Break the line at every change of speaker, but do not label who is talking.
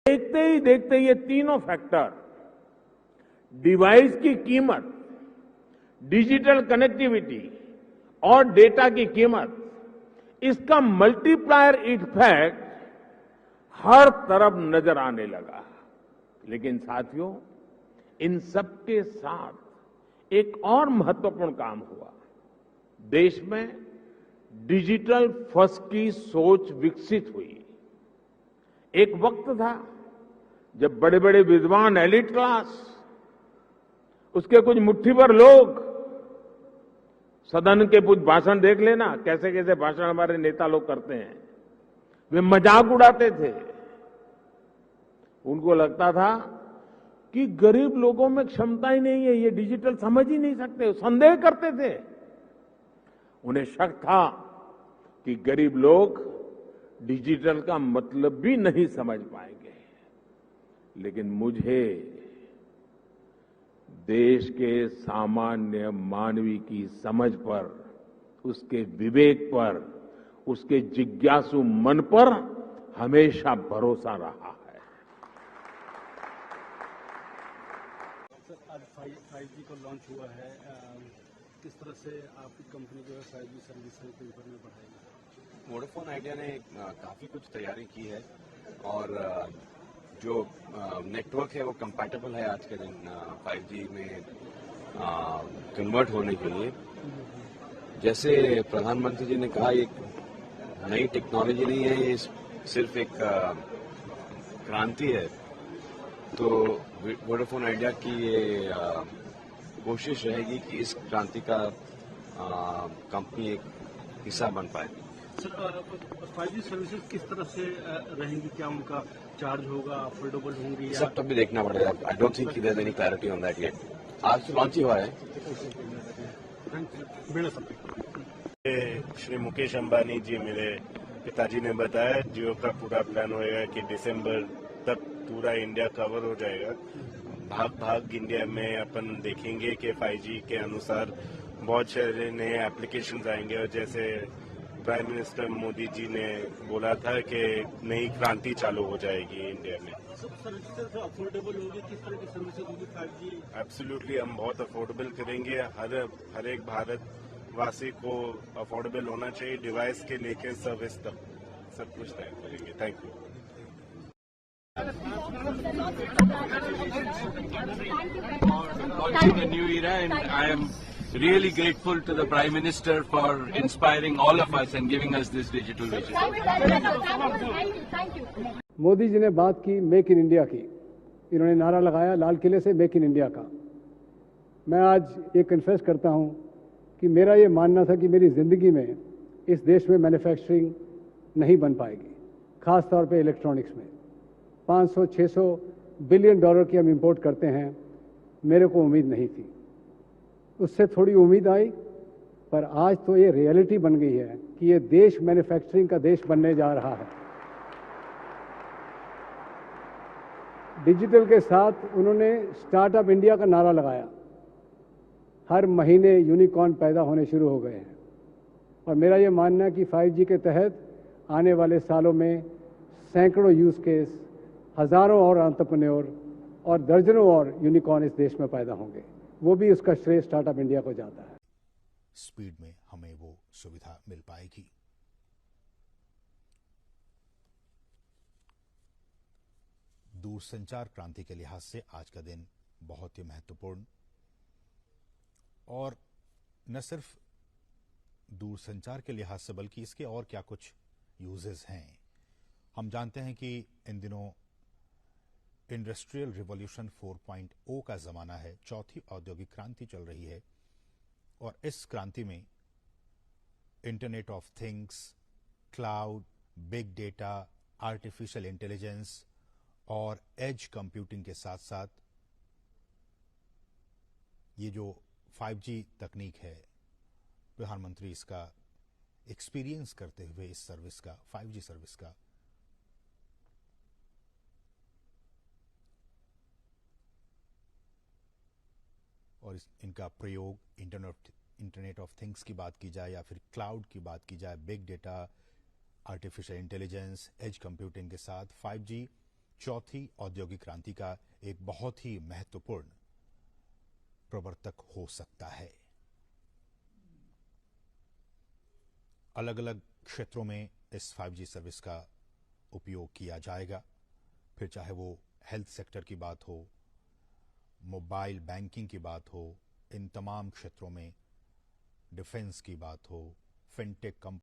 देखते ही ये तीनों फैक्टर, डिवाइस की कीमत, डिजिटल कनेक्टिविटी और डेटा की कीमत, इसका मल्टीप्लायर इफेक्ट हर तरफ नजर आने लगा। लेकिन साथियों, इन सबके साथ एक और महत्वपूर्ण काम हुआ। देश में डिजिटल फर्स्ट की सोच विकसित हुई। एक वक्त था जब बड़े बड़े विद्वान, एलिट क्लास, उसके कुछ मुट्ठी भर लोग, सदन के कुछ भाषण देख लेना, कैसे कैसे भाषण हमारे नेता लोग करते हैं, वे मजाक उड़ाते थे। उनको लगता था कि गरीब लोगों में क्षमता ही नहीं है, ये डिजिटल समझ ही नहीं सकते, संदेह करते थे। उन्हें शक था कि गरीब लोग डिजिटल का मतलब भी नहीं समझ पाएंगे। लेकिन मुझे देश के सामान्य मानवी की समझ पर, उसके विवेक पर, उसके जिज्ञासु मन पर हमेशा भरोसा रहा है।
सर, आज 5G को लॉन्च हुआ है, किस तरह से आपकी कंपनी जो है 5G सर्विस को ऊपर में बढ़ाएगी?
वोडाफोन आइडिया ने काफ़ी कुछ तैयारी की है और जो नेटवर्क है वो कंपैटिबल है आज के दिन 5G में कन्वर्ट होने के लिए। जैसे प्रधानमंत्री जी ने कहा, ये नई टेक्नोलॉजी नहीं है, ये सिर्फ एक क्रांति है। तो वोडाफोन आइडिया की ये कोशिश रहेगी कि इस क्रांति का कंपनी एक हिस्सा बन पाए।
सर, 5G सर्विसेज किस तरह से रहेंगी? क्या उनका चार्ज होगा, अफोर्डेबल होंगी?
सब तो भी देखना पड़ेगा। I don't think there is any clarity on that yet. आज तो लॉन्च ही हुआ है।
श्री मुकेश अंबानी जी, मेरे पिताजी ने बताया, जियो का पूरा प्लान होएगा कि दिसंबर तक पूरा इंडिया कवर हो जाएगा। भाग भाग इंडिया में अपन देखेंगे कि 5G के अनुसार बहुत सारे नए एप्लीकेशंस आएंगे। और जैसे प्राइम मिनिस्टर मोदी जी ने बोला था कि नई क्रांति चालू हो जाएगी इंडिया में।
सर्विसेज अफोर्डेबल होगी? किस तरह की सर्विसेज होगी 5G?
एब्सोल्युटली, हम बहुत अफोर्डेबल करेंगे। हर एक भारतवासी को अफोर्डेबल होना चाहिए, डिवाइस के लेकर सर्विस तक सब कुछ तय करेंगे। Thank you.
Launching a new era, and I am really grateful to the Prime Minister for inspiring all of us and giving us this digital vision.
Modi ji ने बात की मेक इन इंडिया की, इन्होंने नारा लगाया लाल किले से मेक इन इंडिया का। मैं आज ये कन्फेस करता हूँ कि मेरा ये मानना था कि मेरी ज़िंदगी में इस देश में मैन्युफैक्चरिंग नहीं बन पाएगी, ख़ास तौर पे इलेक्ट्रॉनिक्स में। 500-600 बिलियन डॉलर की हम इंपोर्ट करते हैं, मेरे को उम्मीद नहीं थी। उससे थोड़ी उम्मीद आई, पर आज तो ये रियलिटी बन गई है कि ये देश मैन्युफैक्चरिंग का देश बनने जा रहा है। डिजिटल के साथ उन्होंने स्टार्टअप इंडिया का नारा लगाया। हर महीने यूनिकॉर्न पैदा होने शुरू हो गए हैं। और मेरा ये मानना है कि 5G के तहत आने वाले सालों में सैकड़ों यूज केस, हजारों और एंटरप्रेन्योर और दर्जनों और यूनिकॉर्न इस देश में पैदा होंगे। वो भी उसका श्रेय स्टार्टअप इंडिया को जाता है।
स्पीड में हमें वो सुविधा मिल पाएगी। दूरसंचार क्रांति के लिहाज से आज का दिन बहुत ही महत्वपूर्ण, और न सिर्फ दूरसंचार के लिहाज से बल्कि इसके और क्या कुछ यूजेस हैं। हम जानते हैं कि इन दिनों इंडस्ट्रियल रिवॉल्यूशन 4.0 का जमाना है, चौथी औद्योगिक क्रांति चल रही है, और इस क्रांति में internet of things, cloud, big data, artificial intelligence और एज कंप्यूटिंग के साथ साथ ये जो 5G तकनीक है, प्रधानमंत्री इसका एक्सपीरियंस करते हुए इस सर्विस का, 5G सर्विस का और इनका प्रयोग इंटरनेट ऑफ थिंग्स की बात की जाए या फिर क्लाउड की बात की जाए, big data, artificial intelligence, edge computing के साथ 5G चौथी औद्योगिक क्रांति का एक बहुत ही महत्वपूर्ण प्रवर्तक हो सकता है। अलग अलग क्षेत्रों में इस 5G सर्विस का उपयोग किया जाएगा, फिर चाहे वो हेल्थ सेक्टर की बात हो, मोबाइल बैंकिंग की बात हो, इन तमाम क्षेत्रों में डिफेंस की बात हो, फिनटेक कंपनी